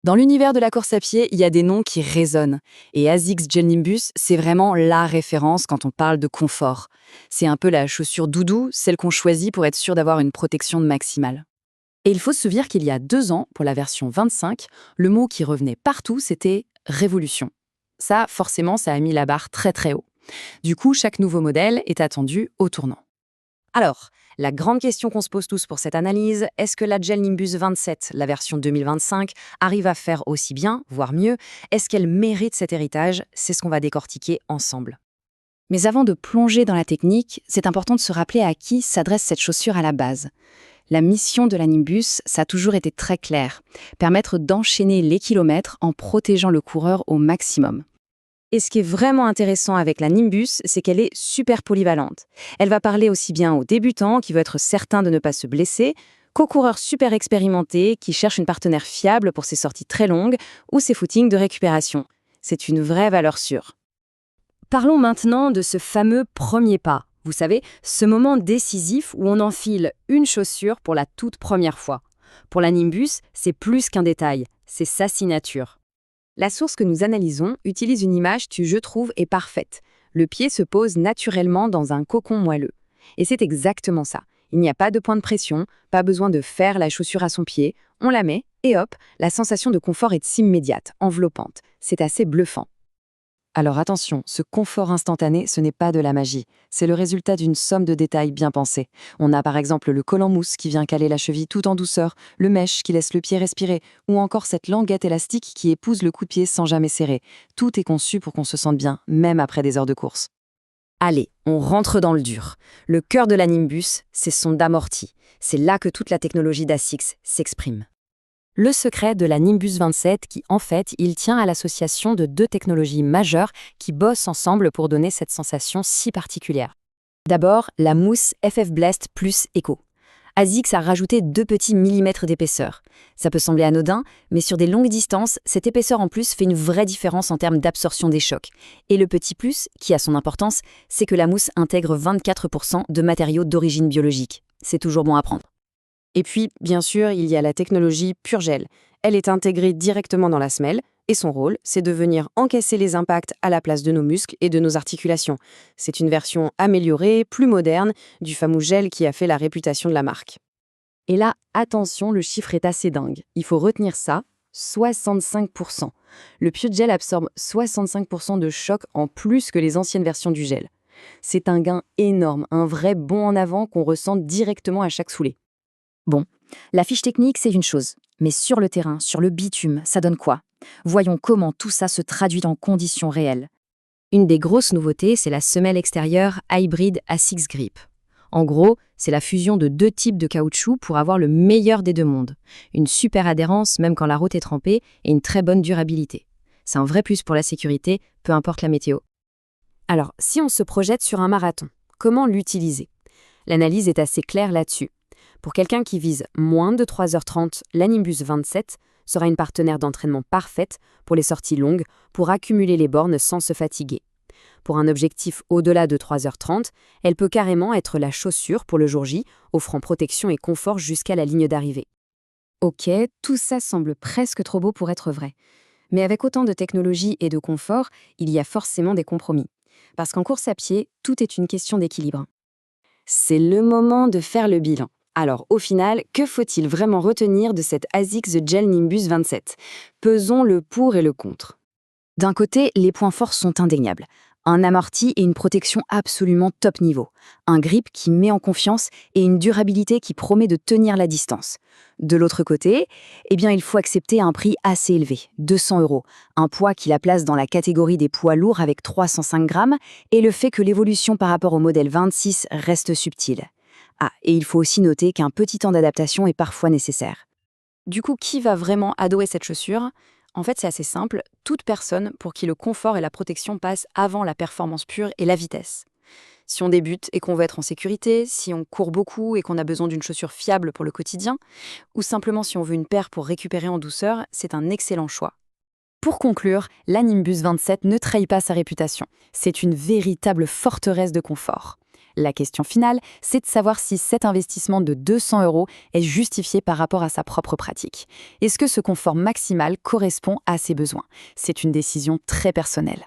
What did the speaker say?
Dans l'univers de la course à pied, il y a des noms qui résonnent. Et ASICS Gel Nimbus, c'est vraiment la référence quand on parle de confort. C'est un peu la chaussure doudou, celle qu'on choisit pour être sûr d'avoir une protection maximale. Et il faut se souvenir qu'il y a 2 ans, pour la version 25, le mot qui revenait partout, c'était révolution. Ça, forcément, ça a mis la barre très très haut. Du coup, chaque nouveau modèle est attendu au tournant. Alors, la grande question qu'on se pose tous pour cette analyse, est-ce que la Gel Nimbus 27, la version 2025, arrive à faire aussi bien, voire mieux? Est-ce qu'elle mérite cet héritage? C'est ce qu'on va décortiquer ensemble. Mais avant de plonger dans la technique, c'est important de se rappeler à qui s'adresse cette chaussure à la base. La mission de la Nimbus, ça a toujours été très clair, permettre d'enchaîner les kilomètres en protégeant le coureur au maximum. Et ce qui est vraiment intéressant avec la Nimbus, c'est qu'elle est super polyvalente. Elle va parler aussi bien aux débutants qui veulent être certains de ne pas se blesser, qu'aux coureurs super expérimentés qui cherchent une partenaire fiable pour ses sorties très longues ou ses footings de récupération. C'est une vraie valeur sûre. Parlons maintenant de ce fameux premier pas. Vous savez, ce moment décisif où on enfile une chaussure pour la toute première fois. Pour la Nimbus, c'est plus qu'un détail, c'est sa signature. La source que nous analysons utilise une image qui, je trouve, est parfaite. Le pied se pose naturellement dans un cocon moelleux. Et c'est exactement ça. Il n'y a pas de point de pression, pas besoin de faire la chaussure à son pied. On la met et hop, la sensation de confort est immédiate, enveloppante. C'est assez bluffant. Alors attention, ce confort instantané, ce n'est pas de la magie. C'est le résultat d'une somme de détails bien pensés. On a par exemple le col en mousse qui vient caler la cheville tout en douceur, le mesh qui laisse le pied respirer, ou encore cette languette élastique qui épouse le coup de pied sans jamais serrer. Tout est conçu pour qu'on se sente bien, même après des heures de course. Allez, on rentre dans le dur. Le cœur de la Nimbus, c'est son amorti. C'est là que toute la technologie d'ASICS s'exprime. Le secret de la Nimbus 27 qui, en fait, il tient à l'association de 2 technologies majeures qui bossent ensemble pour donner cette sensation si particulière. D'abord, la mousse FF Blast plus Eco. ASICS a rajouté 2 petits millimètres d'épaisseur. Ça peut sembler anodin, mais sur des longues distances, cette épaisseur en plus fait une vraie différence en termes d'absorption des chocs. Et le petit plus, qui a son importance, c'est que la mousse intègre 24% de matériaux d'origine biologique. C'est toujours bon à prendre. Et puis, bien sûr, il y a la technologie Purgel. Elle est intégrée directement dans la semelle, et son rôle, c'est de venir encaisser les impacts à la place de nos muscles et de nos articulations. C'est une version améliorée, plus moderne, du fameux gel qui a fait la réputation de la marque. Et là, attention, le chiffre est assez dingue. Il faut retenir ça, 65%. Le Purgel absorbe 65% de choc en plus que les anciennes versions du gel. C'est un gain énorme, un vrai bond en avant qu'on ressent directement à chaque foulée. Bon, la fiche technique, c'est une chose. Mais sur le terrain, sur le bitume, ça donne quoi? Voyons comment tout ça se traduit en conditions réelles. Une des grosses nouveautés, c'est la semelle extérieure Hybrid ASICS Grip. En gros, c'est la fusion de 2 types de caoutchouc pour avoir le meilleur des 2 mondes. Une super adhérence, même quand la route est trempée, et une très bonne durabilité. C'est un vrai plus pour la sécurité, peu importe la météo. Alors, si on se projette sur un marathon, comment l'utiliser? L'analyse est assez claire là-dessus. Pour quelqu'un qui vise moins de 3h30, la Nimbus 27 sera une partenaire d'entraînement parfaite pour les sorties longues, pour accumuler les bornes sans se fatiguer. Pour un objectif au-delà de 3h30, elle peut carrément être la chaussure pour le jour J, offrant protection et confort jusqu'à la ligne d'arrivée. Ok, tout ça semble presque trop beau pour être vrai. Mais avec autant de technologie et de confort, il y a forcément des compromis. Parce qu'en course à pied, tout est une question d'équilibre. C'est le moment de faire le bilan. Alors, au final, que faut-il vraiment retenir de cette ASICS The Gel Nimbus 27? Pesons le pour et le contre. D'un côté, les points forts sont indéniables. Un amorti et une protection absolument top niveau. Un grip qui met en confiance et une durabilité qui promet de tenir la distance. De l'autre côté, il faut accepter un prix assez élevé, 200 €. Un poids qui la place dans la catégorie des poids lourds avec 305 grammes et le fait que l'évolution par rapport au modèle 26 reste subtile. Ah, et il faut aussi noter qu'un petit temps d'adaptation est parfois nécessaire. Du coup, qui va vraiment adorer cette chaussure? En fait, c'est assez simple, toute personne pour qui le confort et la protection passent avant la performance pure et la vitesse. Si on débute et qu'on veut être en sécurité, si on court beaucoup et qu'on a besoin d'une chaussure fiable pour le quotidien, ou simplement si on veut une paire pour récupérer en douceur, c'est un excellent choix. Pour conclure, la Nimbus 27 ne trahit pas sa réputation. C'est une véritable forteresse de confort. La question finale, c'est de savoir si cet investissement de 200 € est justifié par rapport à sa propre pratique. Est-ce que ce confort maximal correspond à ses besoins? C'est une décision très personnelle.